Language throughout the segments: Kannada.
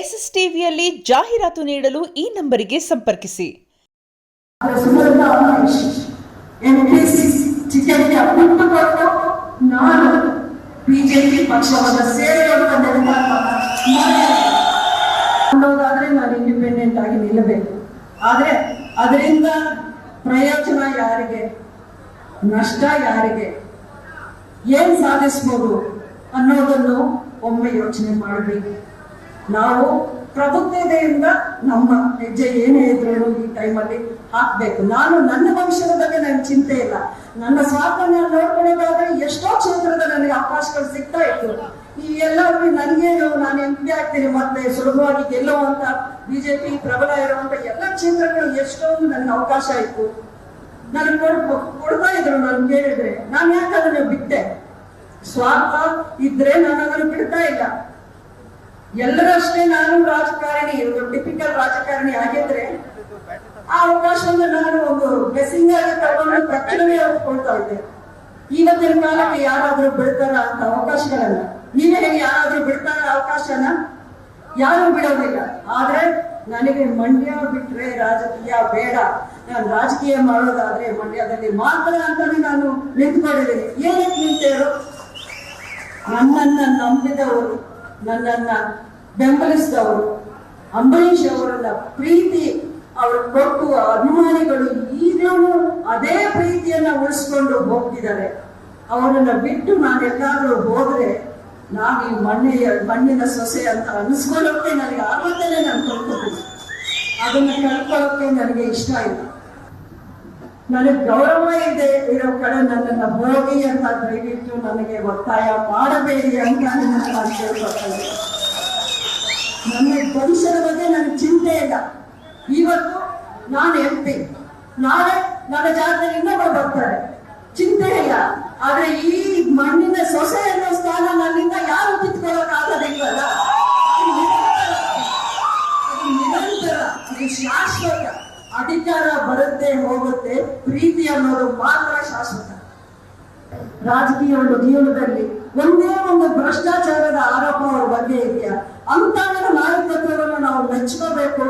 ಎಸ್ಎಸ್ ಟಿವಿಯಲ್ಲಿ ಜಾಹೀರಾತು ನೀಡಲು ಈ ನಂಬರಿಗೆ ಸಂಪರ್ಕಿಸಿ. ಬಿಜೆಪಿ ಪಕ್ಷವನ್ನು ಸೇರುವಂತ ಅನ್ನೋದಾದ್ರೆ ನಾನು ಇಂಡಿಪೆಂಡೆಂಟ್ ಆಗಿ ನಿಲ್ಲಬೇಕು. ಆದ್ರೆ ಅದರಿಂದ ಪ್ರಯೋಜನ ಯಾರಿಗೆ, ನಷ್ಟ ಯಾರಿಗೆ, ಏನ್ ಸಾಧಿಸ್ಬೋದು ಅನ್ನೋದನ್ನು ಒಮ್ಮೆ ಯೋಚನೆ ಮಾಡಬೇಕು. ನಾವು ಪ್ರಬುದ್ಧತೆಯಿಂದ ನಮ್ಮ ಹೆಜ್ಜೆ ಏನೇ ಇದ್ರೂ ಈ ಟೈಮಲ್ಲಿ ಹಾಕ್ಬೇಕು. ನಾನು ನನ್ನ ಭವಿಷ್ಯದ ಬಗ್ಗೆ ನನಗೆ ಚಿಂತೆ ಇಲ್ಲ. ನನ್ನ ಸ್ವಾತಂತ್ರ್ಯ ನೋಡ್ಕೊಳ್ಳೋದಾದ್ರೆ ಎಷ್ಟೋ ಕ್ಷೇತ್ರದ ನನಗೆ ಅವಕಾಶಗಳು ಸಿಗ್ತಾ ಇತ್ತು. ಈ ಎಲ್ಲರೂ ನನಗೇನು, ನಾನು MP ಆಗ್ತೀನಿ ಮತ್ತೆ ಸುಲಭವಾಗಿ ಗೆಲ್ಲುವಂತ ಬಿಜೆಪಿ ಪ್ರಬಲ ಇರುವಂತ ಎಲ್ಲ ಕ್ಷೇತ್ರಗಳು ಎಷ್ಟೊಂದು ನನಗೆ ಅವಕಾಶ ಇತ್ತು. ನನಗೆ ಕೊಡ್ತಾ ಇದ್ರು. ನಾನು ಕೇಳಿದ್ರೆ ನಾನು ಯಾಕೆ ಅದನ್ನ ಬಿಟ್ಟೆ? ಸ್ವಾರ್ಥ ಇದ್ರೆ ನಾನು ಅದನ್ನು ಬಿಡ್ತಾ ಇಲ್ಲ. ಎಲ್ಲರಷ್ಟೇ ನಾನು ರಾಜಕಾರಣಿ, ಟಿಪಿಕಲ್ ರಾಜಕಾರಣಿ ಆಗಿದ್ರೆ ಆ ಅವಕಾಶವನ್ನು ನಾನು ಒಂದು ಬ್ಲೆಸ್ಸಿಂಗ್ ಆಗಿ ತಗೊಂಡು ತಕ್ಷಣವೇ ಹೊತ್ಕೊಳ್ತಾ ಇದ್ದೆ. ಇವತ್ತಿನ ಕಾಲಕ್ಕೆ ಯಾರಾದ್ರೂ ಬಿಡ್ತಾರ ಅಂತ ಅವಕಾಶಗಳನ್ನ? ನೀವೇ ಹೇಗೆ, ಯಾರಾದ್ರೂ ಬಿಡ್ತಾರ ಅವಕಾಶನ? ಯಾರು ಬಿಡೋದಿಲ್ಲ. ಆದ್ರೆ ನನಗೆ ಮಂಡ್ಯ ಬಿಟ್ರೆ ರಾಜಕೀಯ ಬೇಡ, ನಾನು ರಾಜಕೀಯ ಮಾಡೋದಾದ್ರೆ ಮಂಡ್ಯದಲ್ಲಿ ಮಾತ್ರ ಅಂತಾನೆ ನಾನು ನಿಂತ್ಕೊಂಡಿದ್ದೀನಿ. ಏನಕ್ಕೆ ನಿಂತೇರು? ನನ್ನನ್ನ ನಂಬಿದವರು, ನನ್ನನ್ನ ಬೆಂಬಲಿಸಿದವರು, ಅಂಬರೀಷ್ ಅವರನ್ನ ಪ್ರೀತಿ ಅವರು ಕೊಟ್ಟು ಅಭಿಮಾನಿಗಳು ಈಗಲೂ ಅದೇ ಪ್ರೀತಿಯನ್ನ ಉಳಿಸ್ಕೊಂಡು ಹೋಗ್ತಿದ್ದಾರೆ. ಅವರನ್ನ ಬಿಟ್ಟು ನಾನೆಲ್ಲಾದ್ರೂ ಹೋದ್ರೆ ನಾನು ಈ ಮಣ್ಣಿನ ಸೊಸೆ ಅಂತ ಅನಿಸ್ಕೊಳ್ಳೋಕೆ ನನಗೆ ಆಗುತ್ತಲೇ ನಾನು ಕಳ್ಕೊತೀನಿ. ಅದನ್ನ ಕಳ್ಕೊಳ್ಳೋಕೆ ನನಗೆ ಇಷ್ಟ ಇಲ್ಲ. ನನಗೆ ಗೌರವ ಇದೆ ಇರೋ ಕಡೆ ನನ್ನನ್ನ ಹೋಗಿ ಅಂತ ದಯವಿಟ್ಟು ನನಗೆ ಒತ್ತಾಯ ಮಾಡಬೇಡಿ ಅಂತ ನಾನು ಕೇಳ್ಕೊಳ್ತೇನೆ. ನನ್ನ ಭವಿಷ್ಯದ ಬಗ್ಗೆ ನನಗೆ ಚಿಂತೆ ಇಲ್ಲ. ಇವತ್ತು ನಾನು MP, ನಾಳೆ ನನ್ನ ಜಾಗದಲ್ಲಿ ಇನ್ನೊಬ್ಬರು ಬರ್ತಾರೆ, ಚಿಂತೆ ಇಲ್ಲ. ಆದ್ರೆ ಈ ಮಣ್ಣಿನ ಸೊಸೆ ಅನ್ನೋ ಸ್ಥಾನ ನನ್ನಿಂದ ಯಾರು ಕಿತ್ಕೊಳ್ಳೋಕೆ ಆಗೋದಿಲ್ವಲ್ಲ. ಅದು ನಿರಂತರ, ಅದು ಶಾಶ್ವತ. ಅಧಿಕಾರ ಬರುತ್ತೆ ಹೋಗುತ್ತೆ, ಪ್ರೀತಿ ಅನ್ನೋದು ಮಾತ್ರ ಶಾಶ್ವತ. ರಾಜಕೀಯ ಒಂದು ಜೀವನದಲ್ಲಿ ಒಂದೇ ಒಂದು ಭ್ರಷ್ಟಾಚಾರದ ಆರೋಪ ಅವರ ಬಗ್ಗೆ ಇದೆಯಾ ಅಂತ ನಾಯಕತ್ವವನ್ನು ನಾವು ಮೆಚ್ಕೋಬೇಕು.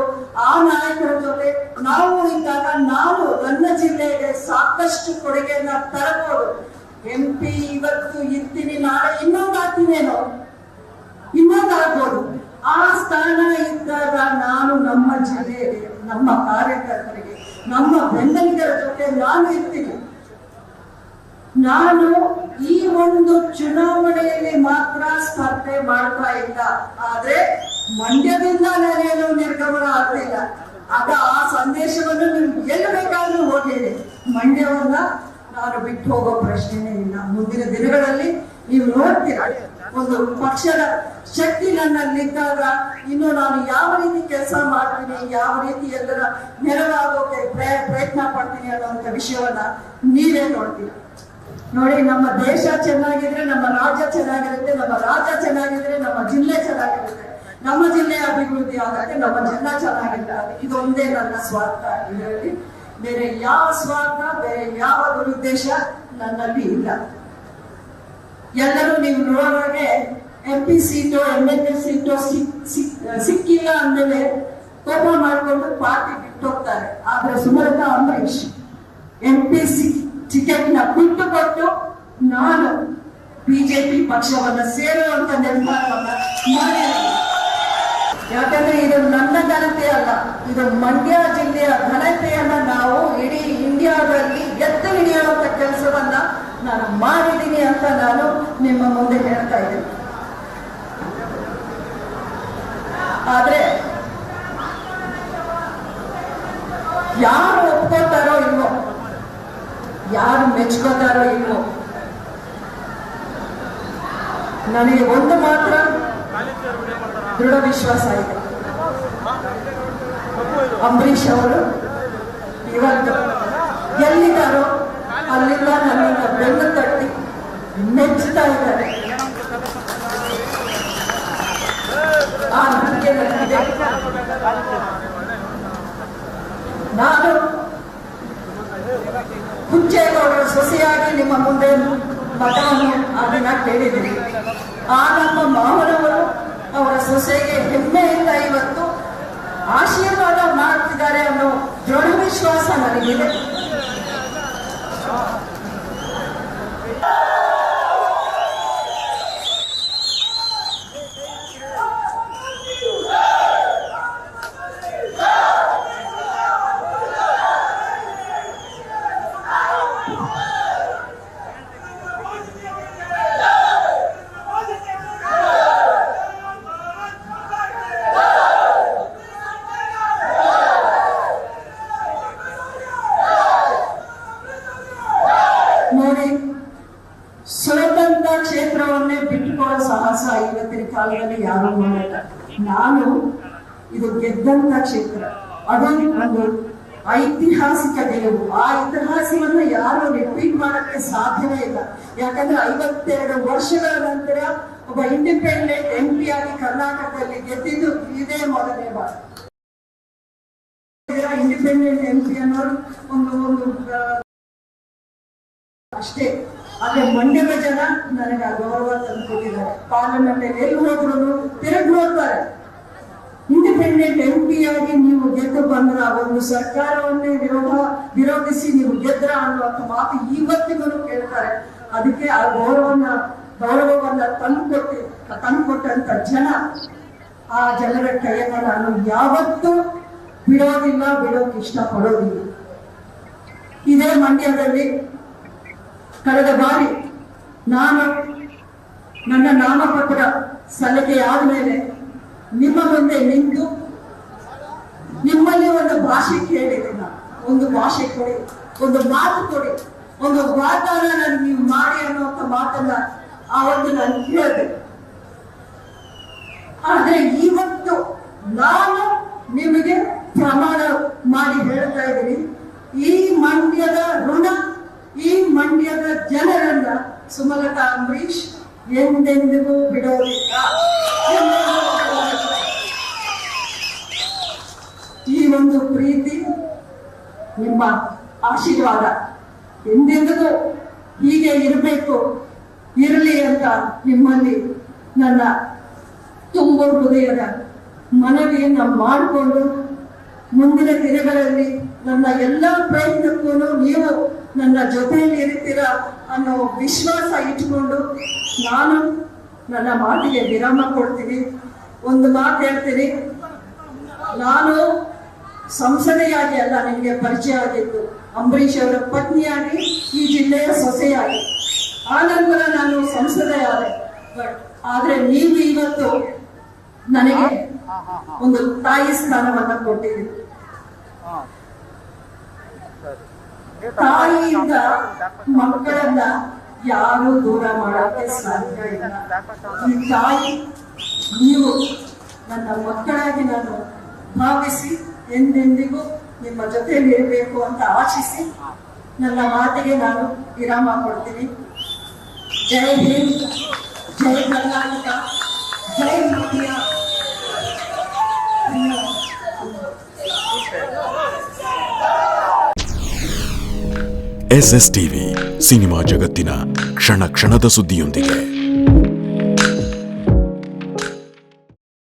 ಆ ನಾಯಕರ ಜೊತೆ ನಾವು ಇದ್ದಾಗ ನಾವು ನನ್ನ ಜಿಲ್ಲೆಗೆ ಸಾಕಷ್ಟು ಕೊಡುಗೆಯನ್ನ ತರಬಹುದು. MP ಇವತ್ತು ಇರ್ತೀನಿ, ನಾಳೆ ಇನ್ನೊಂದಾಗ್ತೀನೇನೋ, ಇನ್ನೊಂದಾಗ್ಬೋದು. ಆ ಸ್ಥಾನ ಇದ್ದಾಗ ನಾನು ನಮ್ಮ ಜಿಲ್ಲೆಗೆ, ನಮ್ಮ ಕಾರ್ಯಕರ್ತರಿಗೆ, ನಮ್ಮ ಬೆಂಬಲಿಗರ ಜೊತೆ ನಾನು ಇರ್ತೀನಿ. ನಾನು ಈ ಒಂದು ಚುನಾವಣೆಯಲ್ಲಿ ಮಾತ್ರ ಸ್ಪರ್ಧೆ ಮಾಡ್ತಾ ಇಲ್ಲ. ಆದ್ರೆ ಮಂಡ್ಯದಿಂದ ನಾನೇನು ನಿರ್ಗಮನ ಆಗ್ತಿಲ್ಲ. ಆ ಸಂದೇಶವನ್ನು ನೀವು ಎಲ್ಲಿ ಬೇಕಾದ್ರೂ ಹೋಗಿರಿ, ಮಂಡ್ಯವನ್ನ ನಾನು ಬಿಟ್ಟು ಹೋಗೋ ಪ್ರಶ್ನೆನೇ ಇಲ್ಲ. ಮುಂದಿನ ದಿನಗಳಲ್ಲಿ ನೀವು ನೋಡ್ತೀರಾ, ಒಂದು ಪಕ್ಷದ ಶಕ್ತಿ ನನ್ನಲ್ಲಿದ್ದಾಗ ಇನ್ನು ನಾನು ಯಾವ ರೀತಿ ಕೆಲಸ ಮಾಡ್ತೀನಿ, ಯಾವ ರೀತಿ ಎಲ್ಲರ ನೆರವಾಗೋಕೆ ಪ್ರಯತ್ನ ಪಡ್ತೀನಿ ಅನ್ನೋಂಥ ವಿಷಯವನ್ನ ನೀವೇ ನೋಡ್ತೀರಾ. ನೋಡಿ, ನಮ್ಮ ದೇಶ ಚೆನ್ನಾಗಿದ್ರೆ ನಮ್ಮ ರಾಜ್ಯ ಚೆನ್ನಾಗಿರುತ್ತೆ, ನಮ್ಮ ರಾಜ್ಯ ಚೆನ್ನಾಗಿದ್ರೆ ನಮ್ಮ ಜಿಲ್ಲೆ ಚೆನ್ನಾಗಿರುತ್ತೆ, ನಮ್ಮ ಜಿಲ್ಲೆ ಅಭಿವೃದ್ಧಿ ಆಗುತ್ತೆ, ನಮ್ಮ ಜಿಲ್ಲಾ ಚೆನ್ನಾಗಿರುತ್ತೆ. ಇದೊಂದೇ ನನ್ನ ಸ್ವಾರ್ಥ. ಇದರಲ್ಲಿ ಬೇರೆ ಯಾವ ಸ್ವಾರ್ಥ, ಬೇರೆ ಯಾವ ದುರುದ್ದೇಶ ನನ್ನಲ್ಲಿ ಇಲ್ಲ. ಎಲ್ಲರೂ ನೀವು ನೋಡುವಾಗೆ MP ಸೀಟು, MLA ಸೀಟು ಸಿಕ್ಕಿಲ್ಲ ಅಂದಮೇಲೆ ಕೋಪ ಮಾಡಿಕೊಂಡು ಪಾರ್ಟಿ ಬಿಟ್ಟು ಹೋಗ್ತಾರೆ. ಆದ್ರೆ ಸುಮಲತಾ ಅಂಬರೀಷ್ MP ಟಿಕೆಟ್ನ ಬಿಟ್ಟು ಕೊಟ್ಟು ನಾನು ಬಿಜೆಪಿ ಪಕ್ಷವನ್ನ ಸೇರುವಂತ ನಿರ್ಧಾರವನ್ನ ಮಾಡಿದ್ದೀನಿ. ಯಾಕಂದ್ರೆ ಇದು ನನ್ನ ಘನತೆ ಅಲ್ಲ, ಇದು ಮಂಡ್ಯ ಜಿಲ್ಲೆಯ ಘನತೆಯನ್ನ ನಾವು ಇಡೀ ಇಂಡಿಯಾದಲ್ಲಿ ಎತ್ತಿ ಹಿಡಿಯುವಂತ ಕೆಲಸವನ್ನ ನಾನು ಮಾಡಿದ್ದೀನಿ ಅಂತ ನಾನು ನಿಮ್ಮ ಮುಂದೆ ಹೇಳ್ತಾ ಇದ್ದೀನಿ. ಆದ್ರೆ ಯಾರು ಒಪ್ಕೋತಾರೋ ಇಲ್ವೋ, ಯಾರು ಮೆಚ್ಕೋತಾರೋ ಇಲ್ವೋ, ನನಗೆ ಒಂದು ಮಾತ್ರ ದೃಢ ವಿಶ್ವಾಸ ಇದೆ. ಅಂಬರೀಷ್ ಅವರು ಇವತ್ತು ಎಲ್ಲಿದ್ದಾರೋ ಅಲ್ಲಿಂದ ನನ್ನಿಂದ ಬೆನ್ನು ತಟ್ಟಿ ಮೆಚ್ಚುತ್ತಾ ಇದ್ದಾರೆ. ಆ ನಂಬಿಕೆ ನನಗಿದೆ. ನಾನು ಹುಚ್ಚೇಗೌಡರ ಸೊಸೆಯಾಗಿ ನಿಮ್ಮ ಮುಂದೆ ಮತವನ್ನು ಅದನ್ನ ಕೇಳಿದ್ದೀನಿ. ಆ ನಮ್ಮ ಮಾವನವರು ಅವರ ಸೊಸೆಗೆ ಹೆಮ್ಮೆಯಿಂದ ಆಶೀರ್ವಾದ ಮಾಡ್ತಿದ್ದಾರೆ ಅನ್ನೋ ದೃಢ ವಿಶ್ವಾಸ ನನಗಿದೆ. ನೋಡಿ, ಸ್ವತಂತ್ರ ಕ್ಷೇತ್ರವನ್ನೇ ಬಿಟ್ಟುಕೊಳ್ಳೋ ಸಾಹಸ ಇವತ್ತಿನ ಕಾಲದಲ್ಲಿ ಯಾರು ಮಾಡಲ್ಲ. ನಾನು ಇದು ಗೆದ್ದಂತ ಕ್ಷೇತ್ರ, ಅದು ಒಂದು ಐತಿಹಾಸಿಕ ಗೆಲುವು. ಆ ಇತಿಹಾಸವನ್ನ ಯಾರು ರಿಪೀಟ್ ಮಾಡಕ್ಕೆ ಸಾಧ್ಯವೇ ಇಲ್ಲ. ಯಾಕಂದ್ರೆ 52 ವರ್ಷಗಳ ನಂತರ ಒಬ್ಬ ಇಂಡಿಪೆಂಡೆಂಟ್ MP ಆಗಿ ಕರ್ನಾಟಕದಲ್ಲಿ ಗೆದ್ದಿದ್ದು ಇದೇ ಮೊದಲನೇ ಬಾರಿ. ಇಂಡಿಪೆಂಡೆಂಟ್ MP ಅನ್ನೋರು ಒಂದು ಅಷ್ಟೇ. ಆದ್ರೆ ಮಂಡ್ಯದ ಜನ ನನಗೆ ಆ ಗೌರವ ತಂದುಕೊಟ್ಟಿದ್ದಾರೆ. ಪಾರ್ಲಿಮೆಂಟ್ ಎಲ್ಲಿ ಹೋದ್ರು ತಿರುಗಿ ನೋಡ್ತಾರೆ. ಇಂಡಿಪೆಂಡೆಂಟ್ MP ಆಗಿ ನೀವು ಗೆದ್ದು ಬಂದ್ರ, ಒಂದು ಸರ್ಕಾರವನ್ನೇ ವಿರೋಧಿಸಿ ನೀವು ಗೆದ್ರ ಅನ್ನುವಂಥ ಮಾತು ಇವತ್ತಿಗೂ ಕೇಳ್ತಾರೆ. ಅದಕ್ಕೆ ಆ ಗೌರವವನ್ನ ತಂದುಕೊಟ್ಟಂತ ಜನ, ಆ ಜನರ ಕೈಯನ್ನ ನಾನು ಯಾವತ್ತೂ ಬಿಡೋದಿಲ್ಲ, ಬಿಡೋಕೆ ಇಷ್ಟಪಡೋದಿಲ್ಲ. ಇದೇ ಮಂಡ್ಯದಲ್ಲಿ ಕಳೆದ ಬಾರಿ ನಾನು ನನ್ನ ನಾಮಪತ್ರ ಸಲ್ಲಿಕೆ ಆದ್ಮೇಲೆ ನಿಮ್ಮ ಮುಂದೆ ನಿಂತು ನಿಮ್ಮಲ್ಲಿ ಒಂದು ಭಾಷೆ ಕೇಳಿದೆ. ನಾನು ಒಂದು ಭಾಷೆ ಕೊಡಿ, ಒಂದು ಮಾತು ಕೊಡಿ, ಒಂದು ವಾಗ್ದಾನ ನೀವು ಮಾಡಿ ಅನ್ನುವಂಥ ಮಾತನ್ನ ಆವತ್ತು ನಾನು ಕೇಳಿದೆ. ಆದ್ರೆ ಇವತ್ತು ನಾನು ನಿಮಗೆ ಪ್ರಮಾಣ ಮಾಡಿ ಹೇಳ್ತಾ ಇದ್ದೀನಿ, ಈ ಮಂಡ್ಯದ ಋಣ, ಈ ಮಂಡ್ಯದ ಜನರನ್ನ ಸುಮಲತಾ ಅಂಬರೀಶ್ ಎಂದೆಂದಿಗೂ ಬಿಡೋದಿಲ್ಲ. ಈ ಒಂದು ಪ್ರೀತಿ, ನಿಮ್ಮ ಆಶೀರ್ವಾದ ಎಂದೆಂದಿಗೂ ಹೀಗೆ ಇರಲಿ ಅಂತ ನಿಮ್ಮಲ್ಲಿ ನನ್ನ ತುಂಬ ಹೃದಯದ ಮನವಿಯನ್ನ ಮಾಡಿಕೊಂಡು ಮುಂದಿನ ದಿನಗಳಲ್ಲಿ ನನ್ನ ಎಲ್ಲ ಪ್ರಯತ್ನಕ್ಕೂ ನೀವು ನನ್ನ ಜೊತೆಯಲ್ಲಿ ಇರ್ತೀರಾ ಅನ್ನೋ ವಿಶ್ವಾಸ ಇಟ್ಕೊಂಡು ನಾನು ನನ್ನ ಮಾತಿಗೆ ವಿರಾಮ ಕೊಡ್ತೀನಿ. ಒಂದು ಮಾತು ಹೇಳ್ತೀನಿ, ನಾನು ಸಂಸದೆಯಾಗಿ ಅಲ್ಲ ನಿಮಗೆ ಪರಿಚಯ ಆಗಿತ್ತು, ಅಂಬರೀಷ್ ಅವರ ಪತ್ನಿಯಾಗಿ, ಈ ಜಿಲ್ಲೆಯ ಸೊಸೆಯಾಗಿ. ಆ ನಂತರ ನಾನು ಸಂಸದೆಯಾದೆ. ಆದ್ರೆ ನೀವು ಇವತ್ತು ನನಗೆ ಒಂದು ತಾಯಿ ಸ್ಥಾನವನ್ನ ಕೊಟ್ಟಿದ್ದೀರಿ. ತಾಯಿಯಿಂದ ಮಕ್ಕಳನ್ನ ಯಾರು ದೂರ ಮಾಡೋಕೆ ಸಾಧ್ಯ ಇಲ್ಲ. ಈ ತಾಯಿ ನೀವು ನನ್ನ ಮಕ್ಕಳಾಗಿ ನಾನು ಭಾವಿಸಿ ಎಂದೆಂದಿಗೂ ನಿಮ್ಮ ಜೊತೆಯಲ್ಲಿ ಇರಬೇಕು ಅಂತ ಆಶಿಸಿ ನನ್ನ ಮಾತಿಗೆ ನಾನು ವಿರಾಮ ಕೊಡ್ತೀನಿ. ಜೈ ಹಿಂದ್, ಜೈ ಕರ್ನಾಟಕ, ಜೈ ಮಂಡ್ಯ. SSTV ಸಿನಿಮಾ ಜಗತ್ತಿನ ಕ್ಷಣ ಕ್ಷಣದ ಸುದ್ದಿಯೊಂದಿಗೆ.